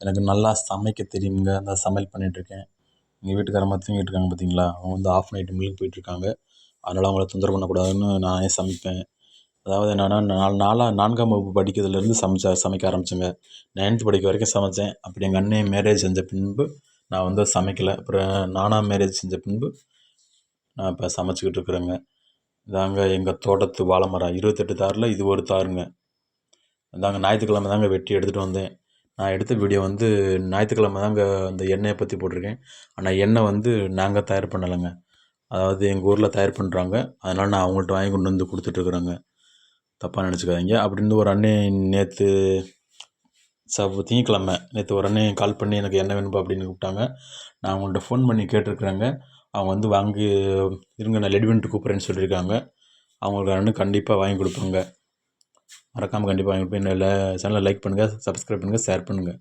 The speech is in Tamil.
எனக்கு நல்லா சமைக்க தெரியுங்க. அந்த சமையல் பண்ணிகிட்ருக்கேன். எங்கள் வீட்டுக்காரம்மா தூங்கிட்டு இருக்காங்க பார்த்தீங்களா, அவங்க வந்து ஆஃப் நைட் மில்லுக்கு போயிட்டுருக்காங்க. அதனால் அவங்கள தொந்தரவு பண்ணக்கூடாதுன்னு நானே சமைப்பேன். அதாவது என்னன்னா, 4ஆம் வகுப்பு படிக்கிறதுலேருந்து சமைக்க ஆரம்பிச்சேங்க. 9த் படிக்கிற வரைக்கும் சமைச்சேன். அப்படி எங்கள் அண்ணன் மேரேஜ் செஞ்ச பின்பு நான் வந்து சமைக்கல. அப்புறம் நானா மேரேஜ் செஞ்ச பின்பு நான் இப்போ சமைச்சுக்கிட்டு இருக்கிறேங்க. இதாங்க எங்கள் தோட்டத்து வாழை மரம் 28 தாரில் இது ஒரு தாருங்க. இதாங்க ஞாயிற்றுக்கிழமை தாங்க வெட்டி எடுத்துகிட்டு வந்தேன். நான் எடுத்த வீடியோ வந்து ஞாயிற்றுக்கிழமை தாங்க அந்த எண்ணெயை பற்றி போட்டிருக்கேன். ஆனால் எண்ணெய் வந்து நாங்கள் தயார் பண்ணலைங்க. அதாவது எங்கள் ஊரில் தயார் பண்ணுறாங்க. அதனால் நான் அவங்கள்ட்ட வாங்கி கொண்டு வந்து கொடுத்துட்ருக்குறேங்க. தப்பாக நினச்சிக்காதீங்க. அப்படின்னு ஒரு அண்ணன் நேற்று திங்கக்கிழமை நேற்று ஒரு அண்ணன் கால் பண்ணி எனக்கு எண்ணெய் வேணும்பா அப்படின்னு கூப்பிட்டாங்க. நான் அவங்கள்ட்ட ஃபோன் பண்ணி கேட்டிருக்குறேங்க. அவங்க வந்து வாங்கி இருங்க நான் ரெடி பண்ணிட்டு கூப்பிட்றேன்னு சொல்லியிருக்காங்க. அவங்களுக்கு நான் கண்டிப்பாக வாங்கி கொடுப்பேங்க. மறக்காமல் கண்டிப்பாக வாங்கி கொடுப்பேன். என்னோட சேனலை லைக் பண்ணுங்கள், சப்ஸ்கிரைப் பண்ணுங்கள், ஷேர் பண்ணுங்கள்.